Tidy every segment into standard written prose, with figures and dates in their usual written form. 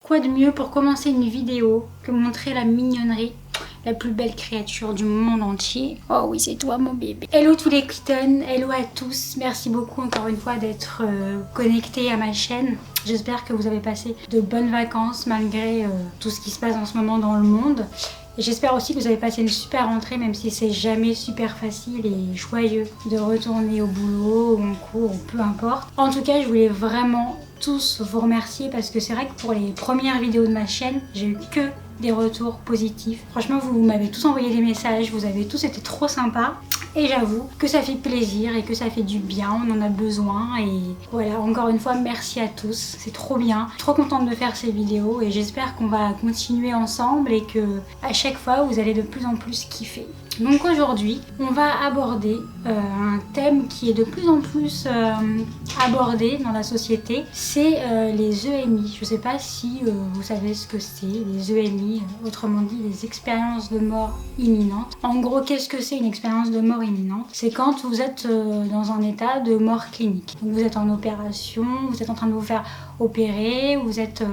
Quoi de mieux pour commencer une vidéo que montrer la mignonnerie, la plus belle créature du monde entier. Oh oui, c'est toi mon bébé. Hello tous les kittens, hello à tous. Merci beaucoup encore une fois d'être connectés à ma chaîne. J'espère que vous avez passé de bonnes vacances malgré tout ce qui se passe en ce moment dans le monde. Et j'espère aussi que vous avez passé une super rentrée, même si c'est jamais super facile et joyeux de retourner au boulot ou en cours ou peu importe. En tout cas, je voulais vraiment tous vous remercier parce que c'est vrai que pour les premières vidéos de ma chaîne, j'ai eu que des retours positifs. Franchement, vous m'avez tous envoyé des messages, vous avez tous été trop sympas. Et j'avoue que ça fait plaisir et que ça fait du bien, on en a besoin. Et voilà, encore une fois, merci à tous, c'est trop bien. Je suis trop contente de faire ces vidéos et j'espère qu'on va continuer ensemble et que à chaque fois, vous allez de plus en plus kiffer. Donc aujourd'hui, on va aborder un thème qui est de plus en plus abordé dans la société, c'est les EMI. Je ne sais pas si vous savez ce que c'est, les EMI, autrement dit les expériences de mort imminente. En gros, qu'est-ce que c'est une expérience de mort imminente? C'est quand vous êtes dans un état de mort clinique. Donc vous êtes en opération, vous êtes en train de vous faire opérer, vous êtes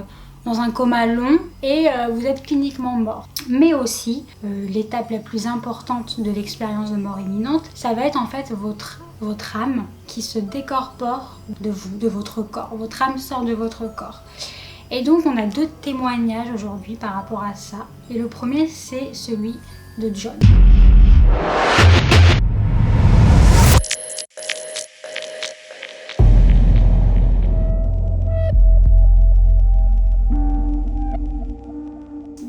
dans un coma long et vous êtes cliniquement mort. Mais aussi, l'étape la plus importante de l'expérience de mort imminente, ça va être en fait votre âme qui se décorpore de vous, de votre corps. Votre âme sort de votre corps. Et donc on a deux témoignages aujourd'hui par rapport à ça. Et le premier, c'est celui de John.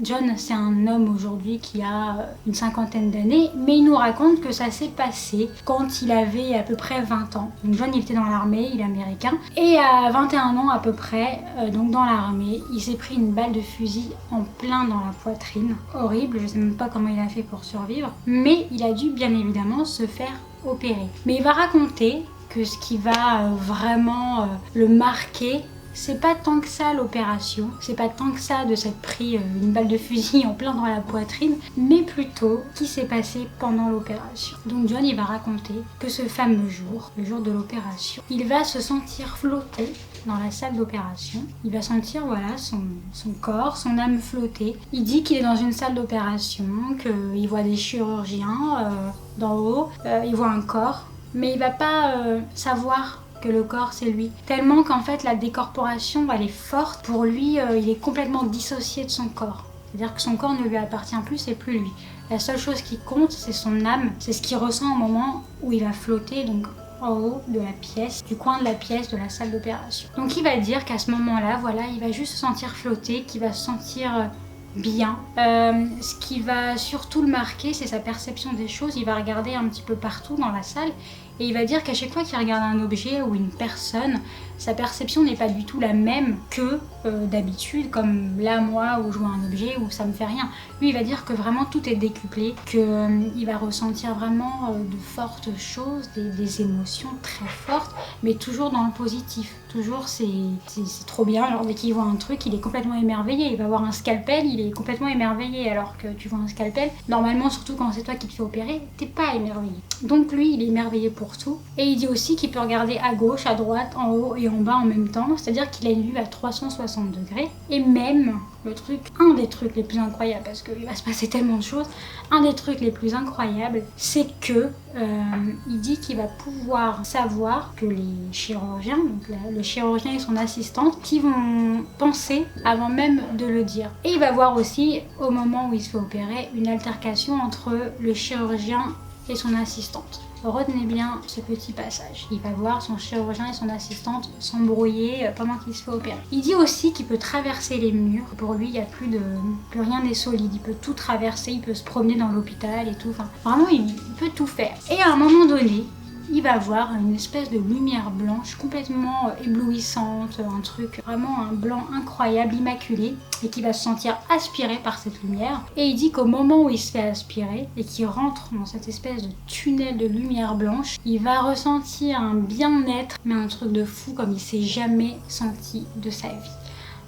John, c'est un homme aujourd'hui qui a une cinquantaine d'années, mais il nous raconte que ça s'est passé quand il avait à peu près 20 ans. Donc John, il était dans l'armée, il est américain, et à 21 ans à peu près, donc dans l'armée, il s'est pris une balle de fusil en plein dans la poitrine. Horrible, je sais même pas comment il a fait pour survivre, mais il a dû bien évidemment se faire opérer. Mais il va raconter que ce qui va vraiment le marquer, c'est pas tant que ça l'opération, c'est pas tant que ça de s'être pris une balle de fusil en plein dans la poitrine, mais plutôt ce qui s'est passé pendant l'opération. Donc John, il va raconter que ce fameux jour, le jour de l'opération, il va se sentir flotter dans la salle d'opération. Il va sentir voilà son corps, son âme flotter. Il dit qu'il est dans une salle d'opération, qu'il voit des chirurgiens d'en haut, il voit un corps, mais il va pas savoir que le corps c'est lui. Tellement qu'en fait la décorporation elle est forte. Pour lui, il est complètement dissocié de son corps. C'est-à-dire que son corps ne lui appartient plus, c'est plus lui. La seule chose qui compte, c'est son âme, c'est ce qu'il ressent au moment où il va flotter, donc en haut de la pièce, du coin de la pièce de la salle d'opération. Donc il va dire qu'à ce moment-là, voilà, il va juste se sentir flotter, qu'il va se sentir bien. Ce qui va surtout le marquer, c'est sa perception des choses. Il va regarder un petit peu partout dans la salle et il va dire qu'à chaque fois qu'il regarde un objet ou une personne, sa perception n'est pas du tout la même que d'habitude, comme là moi où je vois un objet où ça me fait rien. Lui il va dire que vraiment tout est décuplé, qu'il va ressentir vraiment de fortes choses, des émotions très fortes, mais toujours dans le positif. Toujours c'est trop bien. Alors dès qu'il voit un truc, il est complètement émerveillé. Il va voir un scalpel, il est complètement émerveillé, alors que tu vois un scalpel, normalement surtout quand c'est toi qui te fais opérer, t'es pas émerveillé. Donc lui il est émerveillé pour tout. Et il dit aussi qu'il peut regarder à gauche, à droite, en haut et en bas en même temps, c'est-à-dire qu'il a une vue à 360 degrés. Et même un des trucs les plus incroyables, parce qu'il va se passer tellement de choses, un des trucs les plus incroyables, c'est que il dit qu'il va pouvoir savoir que les chirurgiens, donc le chirurgien et son assistante, qui vont penser avant même de le dire. Et il va voir aussi, au moment où il se fait opérer, une altercation entre le chirurgien et son assistante. Retenez bien ce petit passage. Il va voir son chirurgien et son assistante s'embrouiller pendant qu'il se fait opérer. Il dit aussi qu'il peut traverser les murs. Pour lui, il n'y a plus rien n'est solide. Il peut tout traverser, il peut se promener dans l'hôpital et tout. Enfin, vraiment, il peut tout faire. Et à un moment donné, il va voir une espèce de lumière blanche complètement éblouissante, un truc vraiment un blanc incroyable, immaculé, et qui va se sentir aspiré par cette lumière. Et il dit qu'au moment où il se fait aspirer et qu'il rentre dans cette espèce de tunnel de lumière blanche, il va ressentir un bien-être, mais un truc de fou comme il s'est jamais senti de sa vie.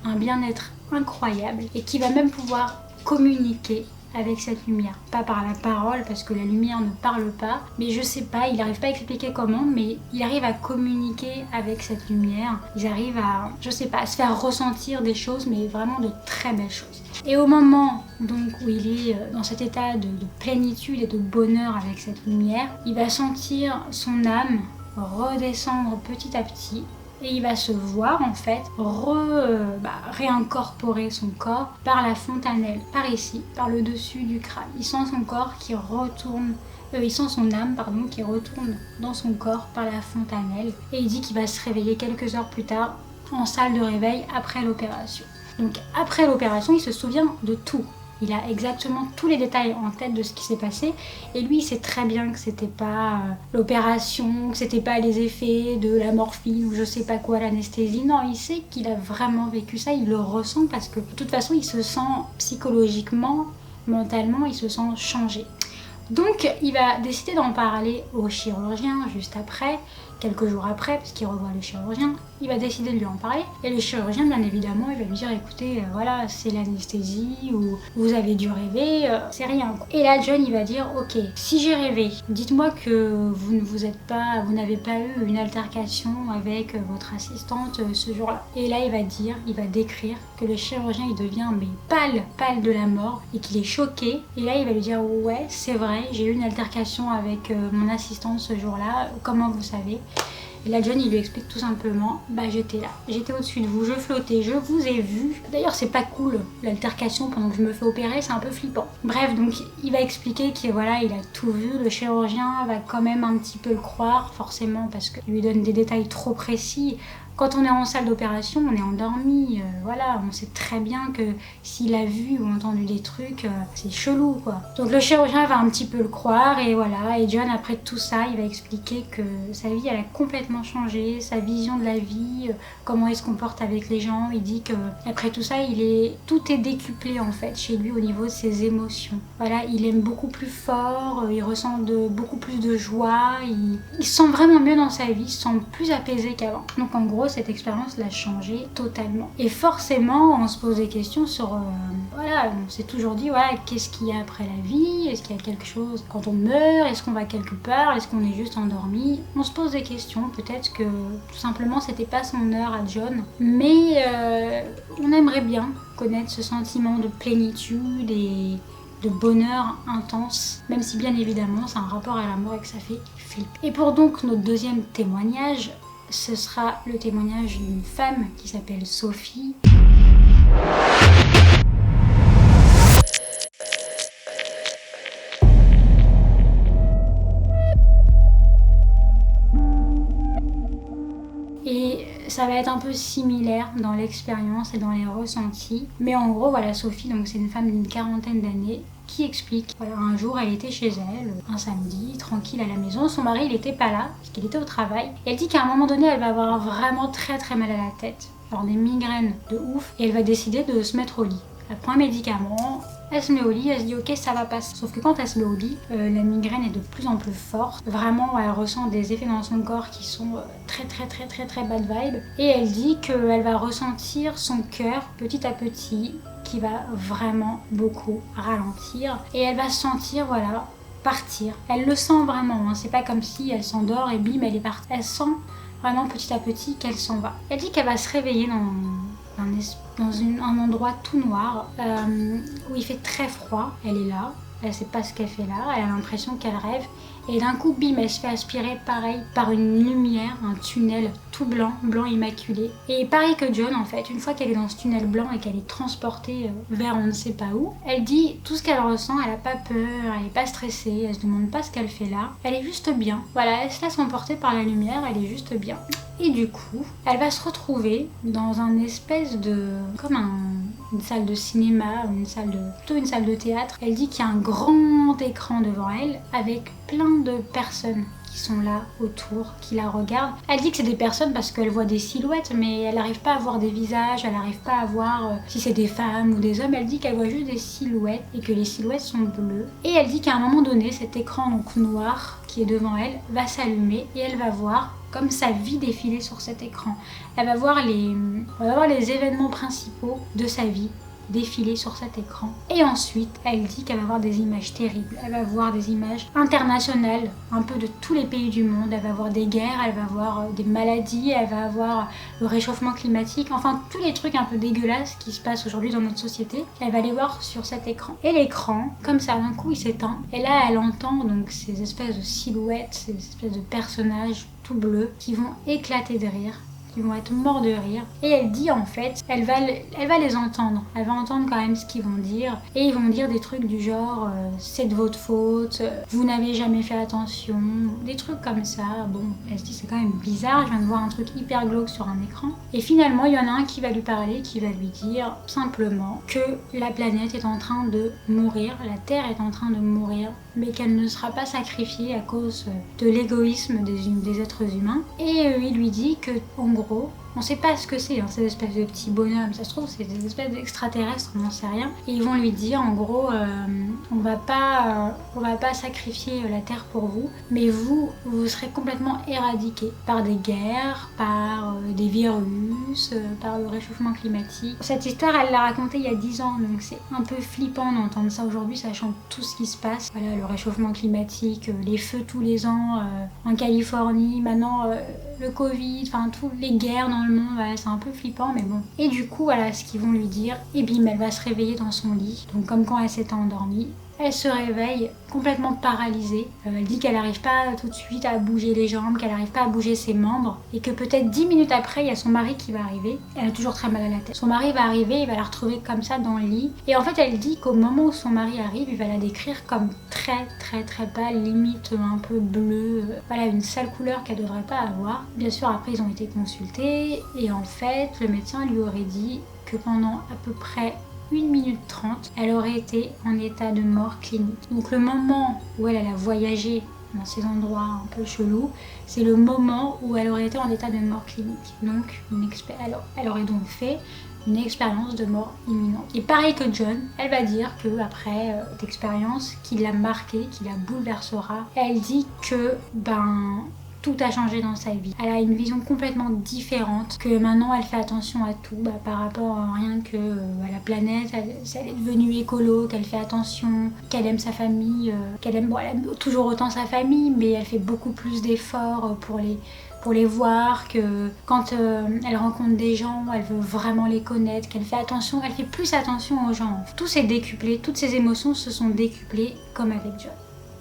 Un bien-être incroyable et qui va même pouvoir communiquer avec cette lumière. Pas par la parole, parce que la lumière ne parle pas, mais je sais pas, il n'arrive pas à expliquer comment, mais il arrive à communiquer avec cette lumière. Ils arrivent à, je sais pas, à se faire ressentir des choses, mais vraiment de très belles choses. Et au moment donc où il est dans cet état de plénitude et de bonheur avec cette lumière, il va sentir son âme redescendre petit à petit. Et il va se voir en fait réincorporer son corps par la fontanelle, par ici, par le dessus du crâne. Il sent son corps qui retourne, il sent son âme qui retourne dans son corps par la fontanelle. Et il dit qu'il va se réveiller quelques heures plus tard en salle de réveil après l'opération. Donc après l'opération, il se souvient de tout. Il a exactement tous les détails en tête de ce qui s'est passé. Et lui, il sait très bien que c'était pas l'opération, que c'était pas les effets de la morphine ou je sais pas quoi, l'anesthésie. Non, il sait qu'il a vraiment vécu ça. Il le ressent parce que de toute façon, il se sent psychologiquement, mentalement, il se sent changé. Donc, il va décider d'en parler au chirurgien juste après, quelques jours après, parce qu'il revoit le chirurgien. Il va décider de lui en parler. Et le chirurgien, bien évidemment, il va lui dire, écoutez, voilà, c'est l'anesthésie, ou vous avez dû rêver, c'est rien. Et là, John, il va dire, ok, si j'ai rêvé, dites-moi que vous n'avez pas eu une altercation avec votre assistante ce jour-là. Et là, il va décrire que le chirurgien, il devient pâle de la mort, et qu'il est choqué. Et là, il va lui dire, ouais, c'est vrai, j'ai eu une altercation avec mon assistante ce jour-là, comment vous savez? Et là, John, il lui explique tout simplement, j'étais là, j'étais au-dessus de vous, je flottais, je vous ai vu. D'ailleurs, c'est pas cool, l'altercation pendant que je me fais opérer, c'est un peu flippant. Bref, donc, il va expliquer qu'il il a tout vu, le chirurgien va quand même un petit peu le croire, forcément, parce qu'il lui donne des détails trop précis. Quand on est en salle d'opération, on est endormi, on sait très bien que s'il a vu ou entendu des trucs, c'est chelou, quoi. Donc le chirurgien va un petit peu le croire, et voilà, et John, après tout ça, il va expliquer que sa vie, elle a complètement changé, sa vision de la vie, comment il se comporte avec les gens. Il dit que après tout ça, tout est décuplé, en fait, chez lui au niveau de ses émotions. Voilà, il aime beaucoup plus fort, il ressent beaucoup plus de joie, il se sent vraiment mieux dans sa vie, il se sent plus apaisé qu'avant. Donc en gros, cette expérience l'a changé totalement. Et forcément, on se pose des questions sur... on s'est toujours dit, qu'est-ce qu'il y a après la vie? Est-ce qu'il y a quelque chose quand on meurt? Est-ce qu'on va quelque part? Est-ce qu'on est juste endormi? On se pose des questions. Peut-être que tout simplement, c'était pas son heure à John. Mais on aimerait bien connaître ce sentiment de plénitude et de bonheur intense, même si bien évidemment, c'est un rapport à la mort et que ça fait flipper. Et pour donc notre deuxième témoignage, ce sera le témoignage d'une femme qui s'appelle Sophie. Et ça va être un peu similaire dans l'expérience et dans les ressentis. Mais en gros, Sophie, donc c'est une femme d'une 40aine d'années qui explique. Un jour, elle était chez elle, un samedi, tranquille à la maison. Son mari, il était pas là, parce qu'il était au travail. Et elle dit qu'à un moment donné, elle va avoir vraiment très très mal à la tête. Genre des migraines de ouf. Et elle va décider de se mettre au lit. Elle prend un médicament, elle se met au lit, elle se dit ok, ça va passer. Sauf que quand elle se met au lit, la migraine est de plus en plus forte. Vraiment, elle ressent des effets dans son corps qui sont très très très très très bad vibe. Et elle dit qu'elle va ressentir son cœur petit à petit qui va vraiment beaucoup ralentir. Et elle va se sentir, partir. Elle le sent vraiment, hein. C'est pas comme si elle s'endort et bim, elle est partie. Elle sent vraiment petit à petit qu'elle s'en va. Elle dit qu'elle va se réveiller dans un endroit tout noir où il fait très froid. Elle est là, elle sait pas ce qu'elle fait là, elle a l'impression qu'elle rêve. Et d'un coup, bim, elle se fait aspirer pareil par une lumière, un tunnel tout blanc, blanc immaculé. Et pareil que John, en fait, une fois qu'elle est dans ce tunnel blanc et qu'elle est transportée vers on ne sait pas où, elle dit tout ce qu'elle ressent, elle a pas peur, elle est pas stressée, elle se demande pas ce qu'elle fait là, elle est juste bien. Elle se laisse emporter par la lumière, elle est juste bien. Et du coup, elle va se retrouver dans un espèce de... une salle de cinéma, plutôt une salle de théâtre. Elle dit qu'il y a un grand écran devant elle avec plein de personnes qui sont là autour, qui la regardent. Elle dit que c'est des personnes parce qu'elle voit des silhouettes, mais elle n'arrive pas à voir des visages, elle n'arrive pas à voir si c'est des femmes ou des hommes. Elle dit qu'elle voit juste des silhouettes et que les silhouettes sont bleues. Et elle dit qu'à un moment donné, cet écran donc noir qui est devant elle va s'allumer et elle va voir comme sa vie défiler sur cet écran. Elle va voir les événements principaux de sa vie défiler sur cet écran. Et ensuite, elle dit qu'elle va voir des images terribles. Elle va voir des images internationales, un peu de tous les pays du monde. Elle va voir des guerres, elle va voir des maladies, elle va voir le réchauffement climatique, enfin tous les trucs un peu dégueulasses qui se passent aujourd'hui dans notre société. Elle va les voir sur cet écran. Et l'écran, comme ça, d'un coup, il s'éteint. Et là, elle entend donc ces espèces de silhouettes, ces espèces de personnages tout bleus qui vont éclater de rire, qui vont être morts de rire. Et elle dit en fait, elle va les entendre. Elle va entendre quand même ce qu'ils vont dire. Et ils vont dire des trucs du genre c'est de votre faute, vous n'avez jamais fait attention, des trucs comme ça. Bon, elle se dit c'est quand même bizarre, je viens de voir un truc hyper glauque sur un écran. Et finalement, il y en a un qui va lui parler, qui va lui dire simplement que la planète est en train de mourir, la Terre est en train de mourir, mais qu'elle ne sera pas sacrifiée à cause de l'égoïsme des êtres humains. Et il lui dit que, en gros, on sait pas ce que c'est, ces espèces de petits bonhommes, ça se trouve c'est des espèces d'extraterrestres, on n'en sait rien. Et ils vont lui dire en gros, on va pas sacrifier la Terre pour vous, mais vous serez complètement éradiqués par des guerres, par des virus, par le réchauffement climatique. Cette histoire, elle l'a racontée il y a 10 ans, donc c'est un peu flippant d'entendre ça aujourd'hui, sachant tout ce qui se passe. Voilà, le réchauffement climatique, les feux tous les ans en Californie, maintenant le Covid, enfin toutes les guerres dans le monde, voilà, c'est un peu flippant, mais bon. Et du coup, voilà ce qu'ils vont lui dire. Et bim, elle va se réveiller dans son lit. Donc comme quand elle s'était endormie. Elle se réveille complètement paralysée. Elle dit qu'elle n'arrive pas tout de suite à bouger les jambes, qu'elle n'arrive pas à bouger ses membres. Et que peut-être 10 minutes après, il y a son mari qui va arriver. Elle a toujours très mal à la tête. Son mari va arriver, il va la retrouver comme ça dans le lit. Et en fait, elle dit qu'au moment où son mari arrive, il va la décrire comme très très très pâle, limite un peu bleue. Voilà, une sale couleur qu'elle ne devrait pas avoir. Bien sûr, après, ils ont été consultés. Et en fait, le médecin lui aurait dit que pendant à peu près 1 minute 30, elle aurait été en état de mort clinique. Donc le moment où elle a voyagé dans ces endroits un peu chelous, c'est le moment où elle aurait été en état de mort clinique. Donc elle aurait donc fait une expérience de mort imminente. Et pareil que John, elle va dire qu'après cette expérience qui l'a marquée, qui la bouleversera, elle dit que tout a changé dans sa vie. Elle a une vision complètement différente, que maintenant elle fait attention à tout, par rapport à rien que à la planète, elle est devenue écolo, qu'elle fait attention, qu'elle aime sa famille, elle aime toujours autant sa famille, mais elle fait beaucoup plus d'efforts pour les voir, que quand elle rencontre des gens, elle veut vraiment les connaître, qu'elle fait attention, elle fait plus attention aux gens. Tout s'est décuplé, toutes ses émotions se sont décuplées comme avec John.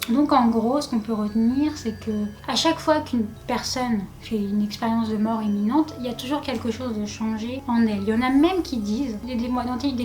Donc en gros, ce qu'on peut retenir, c'est que à chaque fois qu'une personne fait une expérience de mort imminente, il y a toujours quelque chose de changé en elle. Il y en a même qui disent, des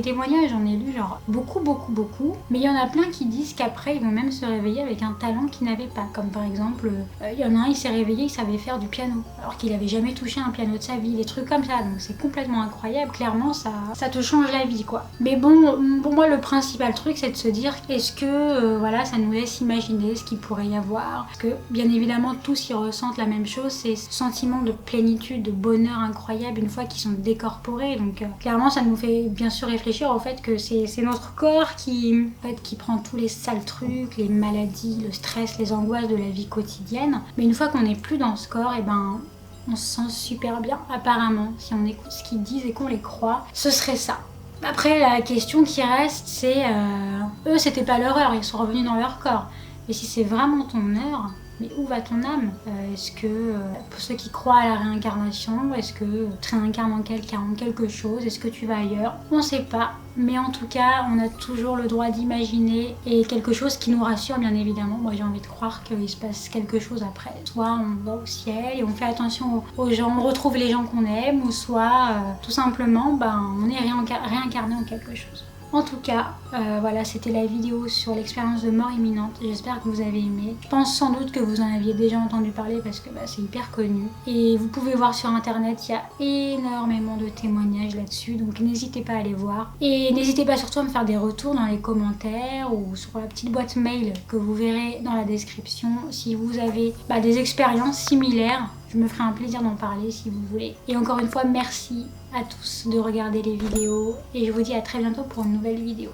témoignages, j'en ai lu genre beaucoup, mais il y en a plein qui disent qu'après ils vont même se réveiller avec un talent qu'ils n'avaient pas. Comme par exemple, il y en a un, il s'est réveillé, il savait faire du piano, alors qu'il avait jamais touché un piano de sa vie, des trucs comme ça. Donc c'est complètement incroyable, clairement ça te change la vie quoi. Mais bon, pour moi le principal truc c'est de se dire, est-ce que ça nous laisse imaginer ce qu'il pourrait y avoir, parce que bien évidemment tous y ressentent la même chose, c'est ce sentiment de plénitude, de bonheur incroyable une fois qu'ils sont décorporés. Donc clairement ça nous fait bien sûr réfléchir au fait que c'est notre corps qui prend tous les sales trucs, les maladies, le stress, les angoisses de la vie quotidienne, mais une fois qu'on n'est plus dans ce corps, on se sent super bien. Apparemment, si on écoute ce qu'ils disent et qu'on les croit, ce serait ça. Après la question qui reste, c'est eux c'était pas leur heure, ils sont revenus dans leur corps. Et si c'est vraiment ton heure, mais où va ton âme ? Est-ce que, pour ceux qui croient à la réincarnation, est-ce que tu réincarnes en quelque chose ? Est-ce que tu vas ailleurs ? On ne sait pas. Mais en tout cas, on a toujours le droit d'imaginer et quelque chose qui nous rassure, bien évidemment. Moi, j'ai envie de croire qu'il se passe quelque chose après. Soit on va au ciel et on fait attention aux gens, on retrouve les gens qu'on aime, ou soit tout simplement, on est réincarné en quelque chose. En tout cas, c'était la vidéo sur l'expérience de mort imminente. J'espère que vous avez aimé. Je pense sans doute que vous en aviez déjà entendu parler parce que c'est hyper connu. Et vous pouvez voir sur internet, il y a énormément de témoignages là-dessus. Donc n'hésitez pas à aller voir. Et n'hésitez pas surtout à me faire des retours dans les commentaires ou sur la petite boîte mail que vous verrez dans la description. Si vous avez des expériences similaires, je me ferai un plaisir d'en parler si vous voulez. Et encore une fois, merci à tous de regarder les vidéos et je vous dis à très bientôt pour une nouvelle vidéo.